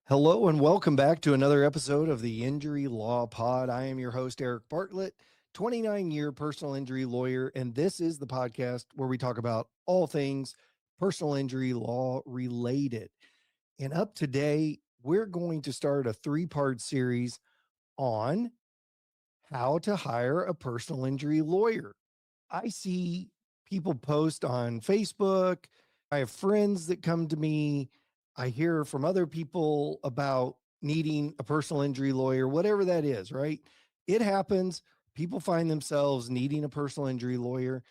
Hello and welcome back to another episode of the Injury Law Pod. I am your host, Eric Bartlett, 29-year personal injury lawyer, and this is the podcast where we talk about all things personal injury law related. And up today, we're going to start a three-part series on how to hire a personal injury lawyer. I see people post on Facebook. I have friends that come to me. I hear from other people about needing a personal injury lawyer, whatever that is, right? It happens. People find themselves needing a personal injury lawyer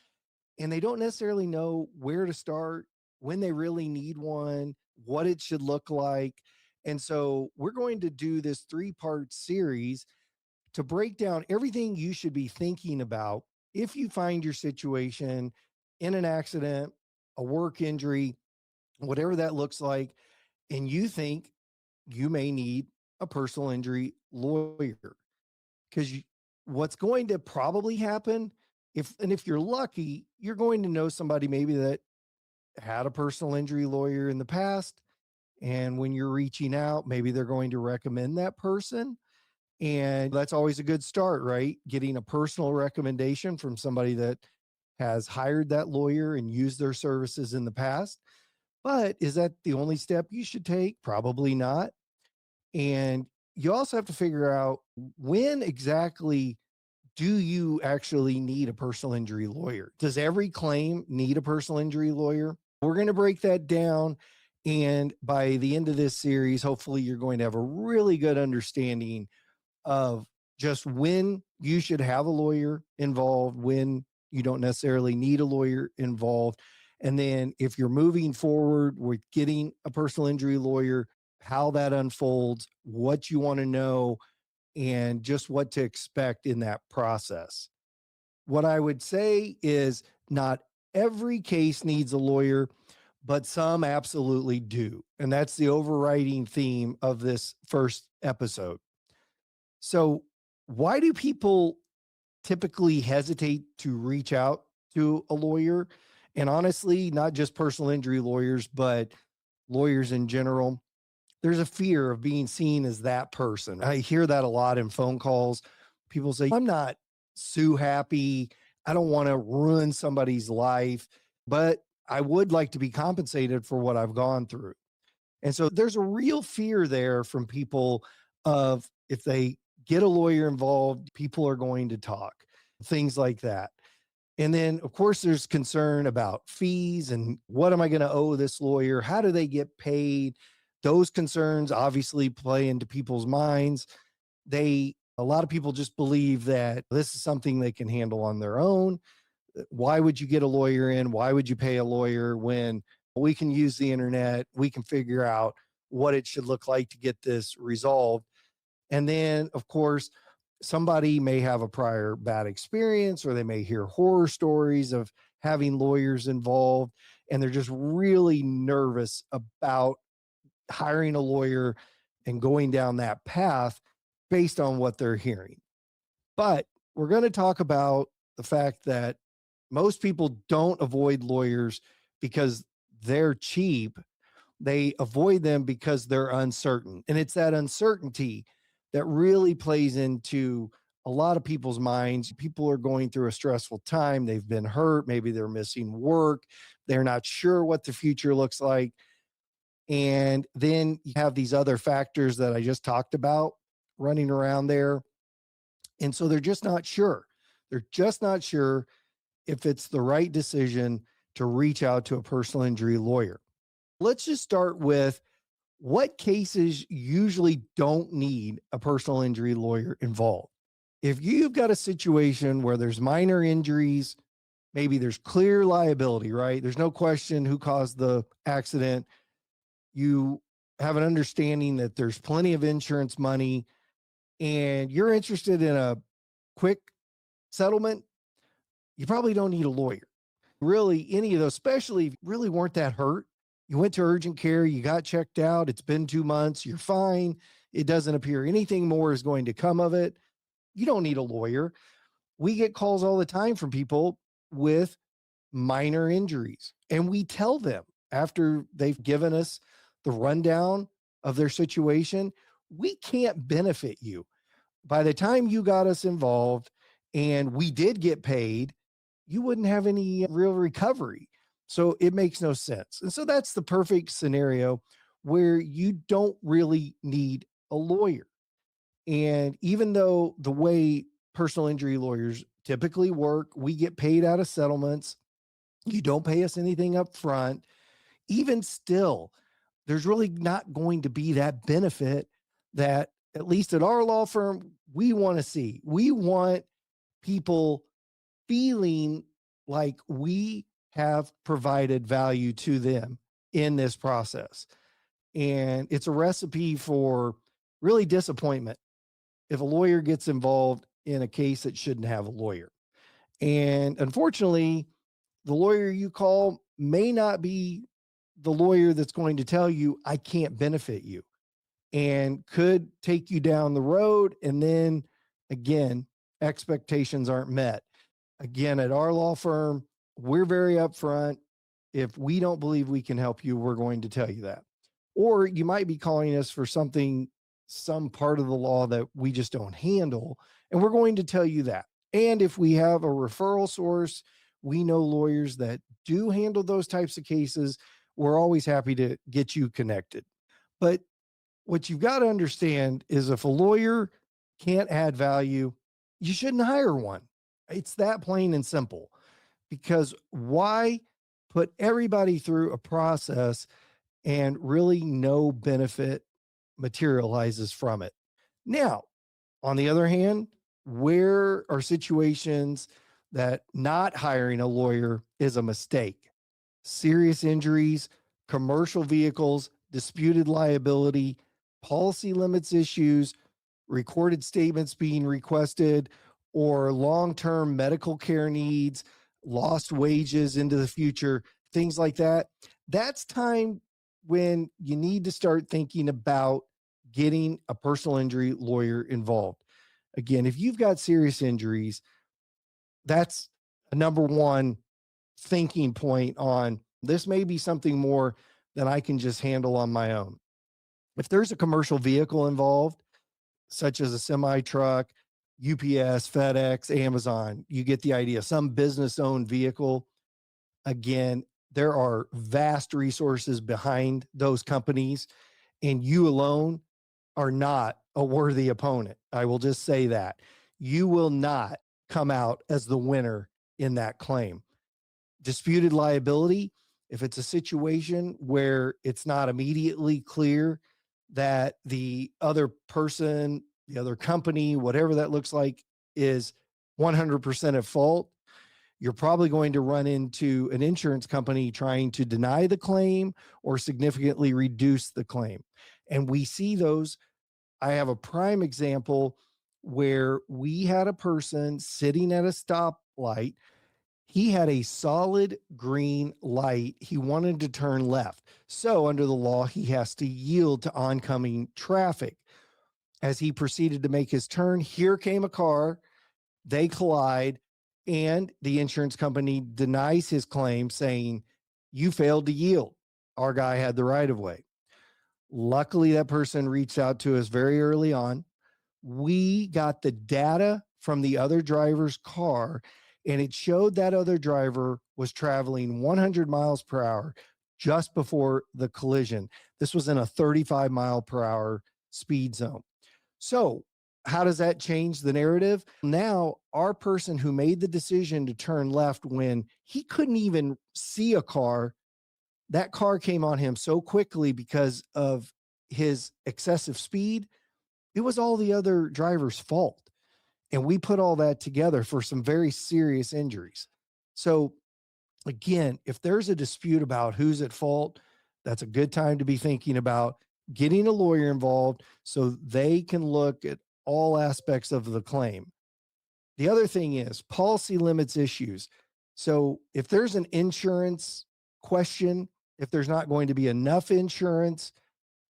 and they don't necessarily know where to start, when they really need one, what it should look like. And so we're going to do this three-part series to break down everything you should be thinking about if you find your situation in an accident, a work injury, whatever that looks like, and you think you may need a personal injury lawyer. Because what's going to probably happen, if you're lucky, you're going to know somebody maybe that had a personal injury lawyer in the past. And when you're reaching out, maybe they're going to recommend that person, and that's always a good start, right? Getting a personal recommendation from somebody that has hired that lawyer and used their services in the past. But is that the only step you should take? Probably not. And you also have to figure out, when exactly do you actually need a personal injury lawyer? Does every claim need a personal injury lawyer? We're going to break that down. And by the end of this series, hopefully you're going to have a really good understanding of just when you should have a lawyer involved, when you don't necessarily need a lawyer involved. And then if you're moving forward with getting a personal injury lawyer, how that unfolds, what you want to know, and just what to expect in that process. What I would say is, not every case needs a lawyer, but some absolutely do. And that's the overriding theme of this first episode. So, why do people typically hesitate to reach out to a lawyer? And honestly, not just personal injury lawyers, but lawyers in general. There's a fear of being seen as that person. I hear that a lot in phone calls. People say, I'm not sue happy. I don't want to ruin somebody's life, but I would like to be compensated for what I've gone through. And so there's a real fear there from people of, if they get a lawyer involved, people are going to talk, things like that. And then, of course, there's concern about fees and, what am I going to owe this lawyer? How do they get paid? Those concerns obviously play into people's minds. A lot of people just believe that this is something they can handle on their own. Why would you get a lawyer in? Why would you pay a lawyer when we can use the internet? We can figure out what it should look like to get this resolved. And then, of course, somebody may have a prior bad experience, or they may hear horror stories of having lawyers involved, and they're just really nervous about hiring a lawyer and going down that path based on what they're hearing. But we're going to talk about the fact that most people don't avoid lawyers because they're cheap. They avoid them because they're uncertain. And it's that uncertainty that really plays into a lot of people's minds. People are going through a stressful time. They've been hurt. Maybe they're missing work. They're not sure what the future looks like. And then you have these other factors that I just talked about running around there. And so they're just not sure. They're just not sure if it's the right decision to reach out to a personal injury lawyer. Let's just start with, what cases usually don't need a personal injury lawyer involved. If you've got a situation where there's minor injuries, maybe there's clear liability, right? There's no question who caused the accident. You have an understanding that there's plenty of insurance money, and you're interested in a quick settlement, you probably don't need a lawyer. Really, any of those, especially if you really weren't that hurt. You went to urgent care, you got checked out, it's been 2 months, you're fine. It doesn't appear anything more is going to come of it. You don't need a lawyer. We get calls all the time from people with minor injuries, and we tell them, after they've given us the rundown of their situation, we can't benefit you. By the time you got us involved and we did get paid, you wouldn't have any real recovery. So it makes no sense. And so that's the perfect scenario where you don't really need a lawyer. And even though the way personal injury lawyers typically work, we get paid out of settlements, you don't pay us anything up front. Even still, there's really not going to be that benefit that, at least at our law firm, we want to see. We want people feeling like we have provided value to them in this process. And it's a recipe for really disappointment if a lawyer gets involved in a case that shouldn't have a lawyer. And unfortunately, the lawyer you call may not be the lawyer that's going to tell you, I can't benefit you, and could take you down the road. And then again, expectations aren't met. Again, at our law firm, we're very upfront. If we don't believe we can help you, we're going to tell you that. Or you might be calling us for something, some part of the law that we just don't handle, and we're going to tell you that. And if we have a referral source, we know lawyers that do handle those types of cases. We're always happy to get you connected. But what you've got to understand is if a lawyer can't add value, you shouldn't hire one. It's that plain and simple. Because why put everybody through a process and really no benefit materializes from it? Now, on the other hand, where are situations that not hiring a lawyer is a mistake? Serious injuries, commercial vehicles, disputed liability, policy limits issues, recorded statements being requested, or long term medical care needs, lost wages into the future, things like that. That's time when you need to start thinking about getting a personal injury lawyer involved. Again, if you've got serious injuries, that's a number one thinking point on this may be something more than I can just handle on my own. If there's a commercial vehicle involved, such as a semi truck, UPS, FedEx, Amazon, you get the idea. Some business owned vehicle, again, there are vast resources behind those companies, and you alone are not a worthy opponent. I will just say that. You will not come out as the winner in that claim. Disputed liability, if it's a situation where it's not immediately clear that the other person, the other company, whatever that looks like, is 100% at fault, you're probably going to run into an insurance company trying to deny the claim or significantly reduce the claim. And we see those. I have a prime example where we had a person sitting at a stoplight. He had a solid green light. He wanted to turn left. So, under the law, he has to yield to oncoming traffic. As he proceeded to make his turn, here came a car. They collide, and the insurance company denies his claim, saying, you failed to yield. Our guy had the right of way. Luckily, that person reached out to us very early on. We got the data from the other driver's car, and it showed that other driver was traveling 100 miles per hour just before the collision. This was in a 35-mile-per-hour speed zone. So, how does that change the narrative? Now, our person who made the decision to turn left when he couldn't even see a car, that car came on him so quickly because of his excessive speed. It was all the other driver's fault. And we put all that together for some very serious injuries. So, again, if there's a dispute about who's at fault, that's a good time to be thinking about getting a lawyer involved so they can look at all aspects of the claim. The other thing is policy limits issues. So, if there's an insurance question, if there's not going to be enough insurance,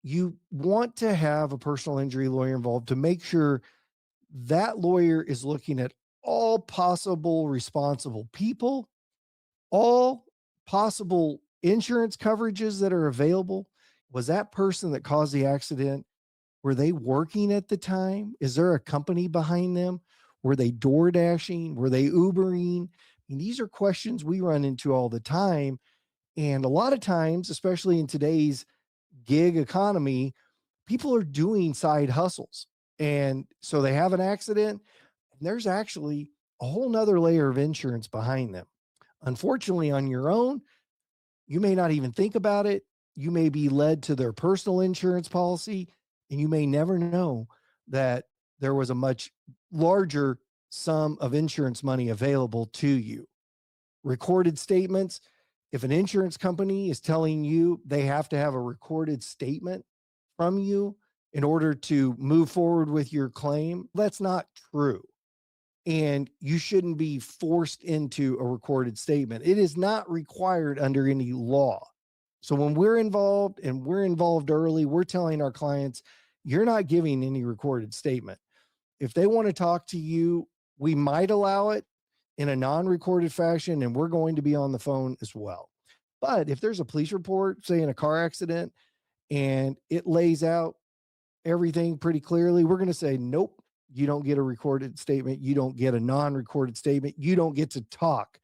you want to have a personal injury lawyer involved to make sure that lawyer is looking at all possible responsible people, all possible insurance coverages that are available. Was that person that caused the accident, were they working at the time? Is there a company behind them? Were they door dashing? Were they Ubering? I mean, these are questions we run into all the time. And a lot of times, especially in today's gig economy, people are doing side hustles. And so they have an accident, and there's actually a whole nother layer of insurance behind them. Unfortunately, on your own, you may not even think about it. You may be led to their personal insurance policy, and you may never know that there was a much larger sum of insurance money available to you. Recorded statements. If an insurance company is telling you they have to have a recorded statement from you in order to move forward with your claim, that's not true. And you shouldn't be forced into a recorded statement. It is not required under any law. So when we're involved and we're involved early, we're telling our clients, you're not giving any recorded statement. If they want to talk to you, we might allow it in a non-recorded fashion, and we're going to be on the phone as well. But if there's a police report, say in a car accident, and it lays out everything pretty clearly, we're going to say, nope, you don't get a recorded statement. You don't get a non-recorded statement. You don't get to talk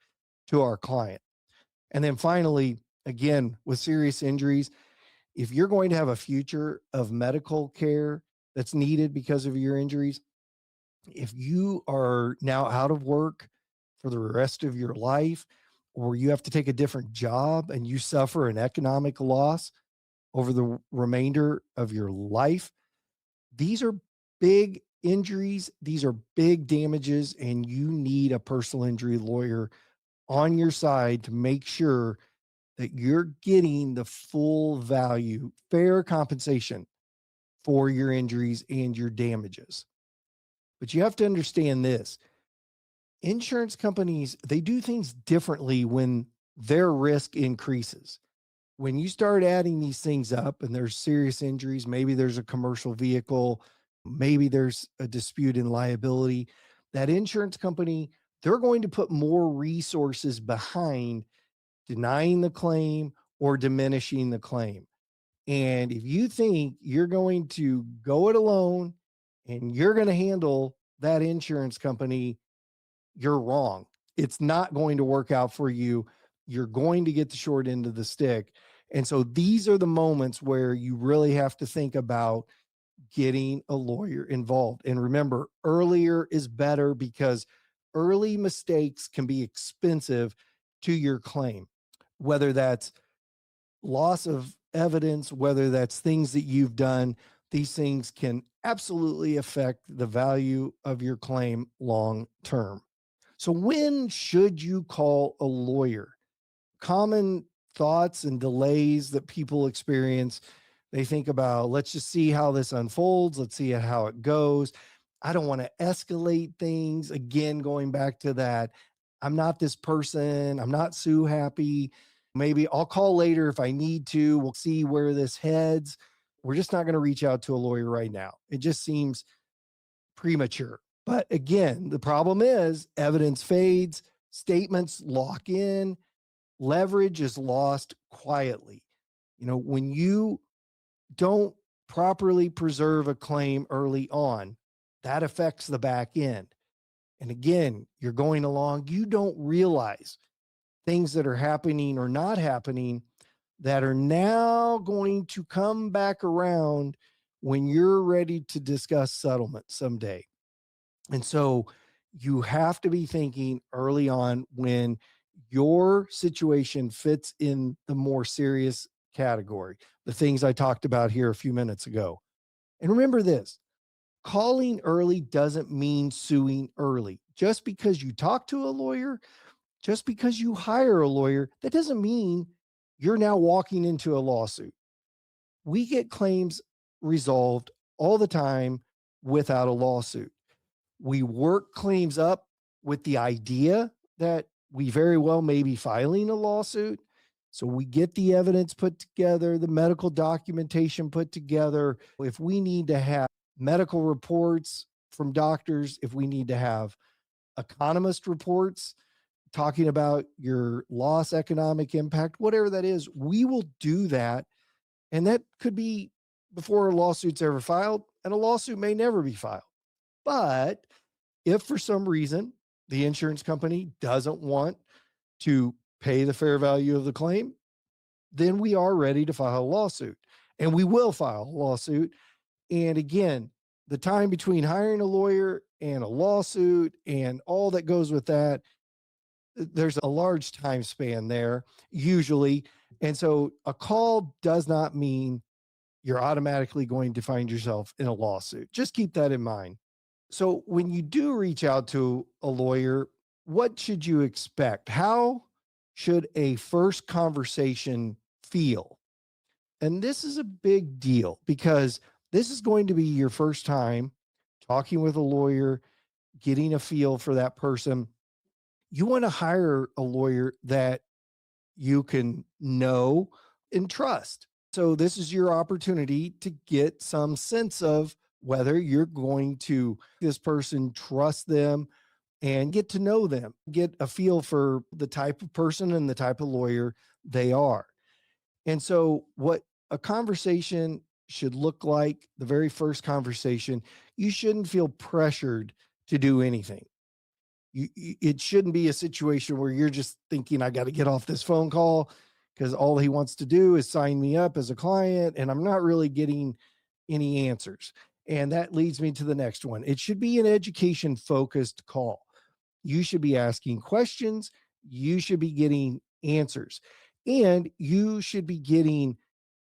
to our client. And then finally, again, with serious injuries, if you're going to have a future of medical care that's needed because of your injuries, if you are now out of work for the rest of your life, or you have to take a different job and you suffer an economic loss over the remainder of your life, these are big injuries. These are big damages, and you need a personal injury lawyer on your side to make sure that you're getting the full value, fair compensation for your injuries and your damages. But you have to understand this: insurance companies, they do things differently when their risk increases. When you start adding these things up and there's serious injuries, maybe there's a commercial vehicle, maybe there's a dispute in liability, that insurance company, they're going to put more resources behind denying the claim or diminishing the claim. And if you think you're going to go it alone and you're going to handle that insurance company, you're wrong. It's not going to work out for you. You're going to get the short end of the stick. And so these are the moments where you really have to think about getting a lawyer involved. And remember, earlier is better because early mistakes can be expensive to your claim, whether that's loss of evidence, whether that's things that you've done. These things can absolutely affect the value of your claim long term. So, when should you call a lawyer? Common thoughts and delays that people experience. They think about, let's just see how this unfolds. Let's see how it goes. I don't want to escalate things. Again, going back to that, I'm not this person. I'm not Sue happy. Maybe I'll call later if I need to. We'll see where this heads. We're just not going to reach out to a lawyer right now. It just seems premature. But again, the problem is evidence fades, statements lock in, leverage is lost quietly. When you don't properly preserve a claim early on, that affects the back end. And again, you're going along, you don't realize things that are happening or not happening that are now going to come back around when you're ready to discuss settlement someday. And so you have to be thinking early on when your situation fits in the more serious category, the things I talked about here a few minutes ago. And remember this: calling early doesn't mean suing early. Just because you talk to a lawyer, just because you hire a lawyer, that doesn't mean you're now walking into a lawsuit. We get claims resolved all the time without a lawsuit. We work claims up with the idea that we very well may be filing a lawsuit. So we get the evidence put together, the medical documentation put together. If we need to have medical reports from doctors, if we need to have economist reports talking about your loss economic impact, whatever that is, we will do that And that could be before a lawsuit's ever filed, and a lawsuit may never be filed. But if for some reason the insurance company doesn't want to pay the fair value of the claim, then we are ready to file a lawsuit. And we will file a lawsuit. And again, the time between hiring a lawyer and a lawsuit and all that goes with that, there's a large time span there, usually. And so a call does not mean you're automatically going to find yourself in a lawsuit. Just keep that in mind. So when you do reach out to a lawyer, what should you expect? How should a first conversation feel? And this is a big deal because this is going to be your first time talking with a lawyer, getting a feel for that person. You want to hire a lawyer that you can know and trust. So, this is your opportunity to get some sense of whether you're going to this person, trust them, and get to know them, get a feel for the type of person and the type of lawyer they are. And so, what a conversation should look like, the very first conversation, you shouldn't feel pressured to do anything. It shouldn't be a situation where you're just thinking, I got to get off this phone call because all he wants to do is sign me up as a client and I'm not really getting any answers. And that leads me to the next one. It should be an education focused call. You should be asking questions. You should be getting answers. And you should be getting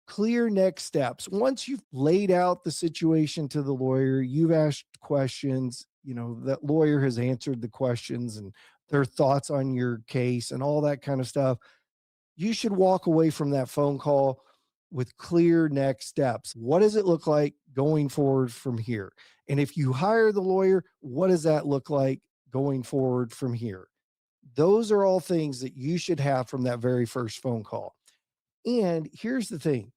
clear next steps. Once you've laid out the situation to the lawyer, you've asked questions, that lawyer has answered the questions and their thoughts on your case and all that kind of stuff. You should walk away from that phone call with clear next steps. What does it look like going forward from here? And if you hire the lawyer, what does that look like going forward from here? Those are all things that you should have from that very first phone call. And here's the thing,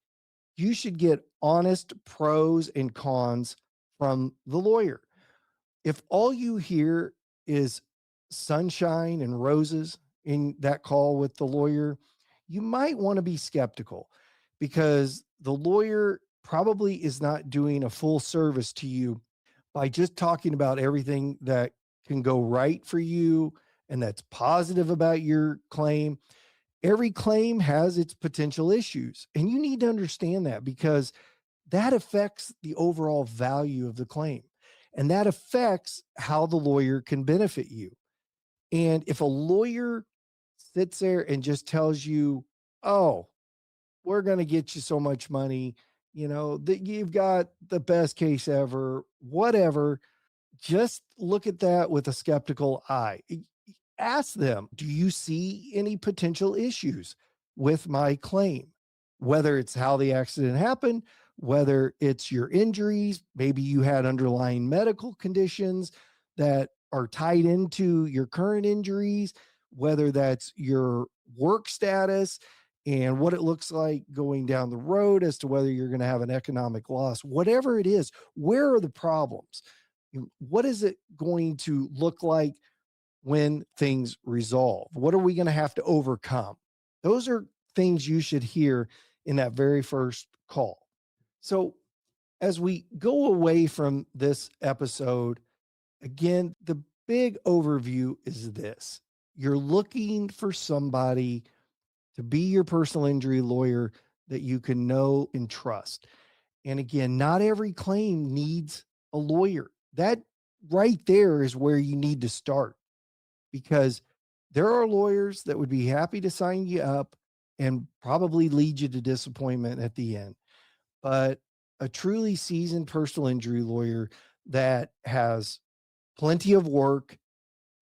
you should get honest pros and cons from the lawyer. If all you hear is sunshine and roses in that call with the lawyer, you might want to be skeptical because the lawyer probably is not doing a full service to you by just talking about everything that can go right for you and that's positive about your claim. Every claim has its potential issues, and you need to understand that because that affects the overall value of the claim. And that affects how the lawyer can benefit you. And if a lawyer sits there and just tells you, oh, we're going to get you so much money, that you've got the best case ever, whatever, just look at that with a skeptical eye. Ask them, do you see any potential issues with my claim? Whether it's how the accident happened, whether it's your injuries, maybe you had underlying medical conditions that are tied into your current injuries, whether that's your work status and what it looks like going down the road as to whether you're going to have an economic loss, whatever it is, where are the problems? What is it going to look like when things resolve? What are we going to have to overcome? Those are things you should hear in that very first call. So, as we go away from this episode, again, the big overview is this: you're looking for somebody to be your personal injury lawyer that you can know and trust. And again, not every claim needs a lawyer. That right there is where you need to start because there are lawyers that would be happy to sign you up and probably lead you to disappointment at the end. But a truly seasoned personal injury lawyer that has plenty of work,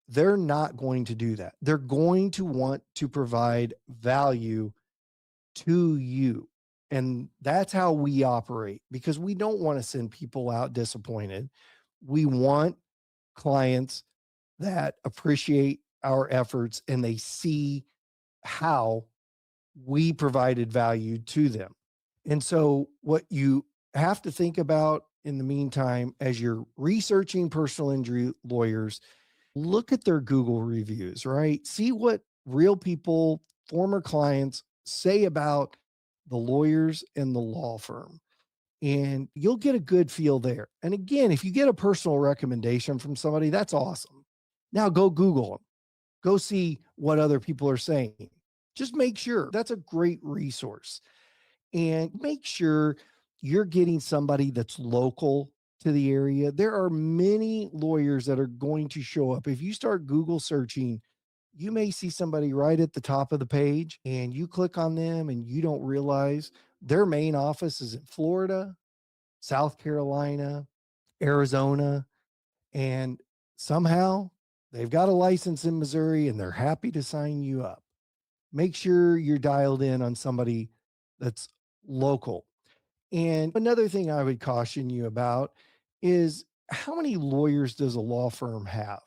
they're not going to do that. They're going to want to provide value to you. And that's how we operate because we don't want to send people out disappointed. We want clients that appreciate our efforts and they see how we provided value to them. And so, what you have to think about in the meantime, as you're researching personal injury lawyers, look at their Google reviews, right? See what real people, former clients say about the lawyers and the law firm, and you'll get a good feel there. And again, if you get a personal recommendation from somebody, that's awesome. Now go Google them, go see what other people are saying. Just make sure that's a great resource, and make sure you're getting somebody that's local to the area. There are many lawyers that are going to show up. If you start Google searching, you may see somebody right at the top of the page and you click on them and you don't realize their main office is in Florida, South Carolina, Arizona, and somehow they've got a license in Missouri and they're happy to sign you up. Make sure you're dialed in on somebody that's local. And another thing I would caution you about is, how many lawyers does a law firm have?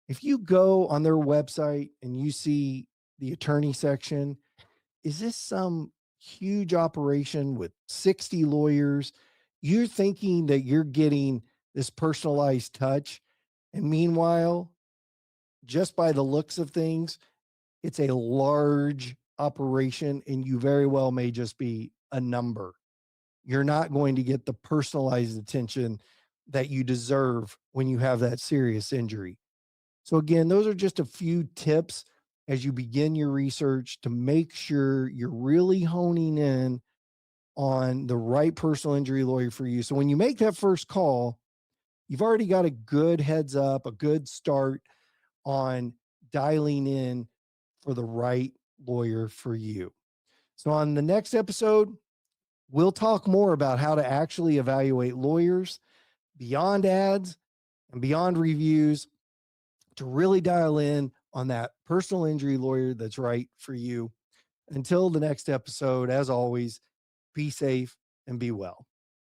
If you go on their website and you see the attorney section, is this some huge operation with 60 lawyers? You're thinking that you're getting this personalized touch. And meanwhile, just by the looks of things, it's a large operation and you very well may just be a number. You're not going to get the personalized attention that you deserve when you have that serious injury. So, again, those are just a few tips as you begin your research to make sure you're really honing in on the right personal injury lawyer for you. So, when you make that first call, you've already got a good heads up, a good start on dialing in for the right lawyer for you. So, on the next episode, we'll talk more about how to actually evaluate lawyers beyond ads and beyond reviews to really dial in on that personal injury lawyer that's right for you. Until the next episode, as always, be safe and be well.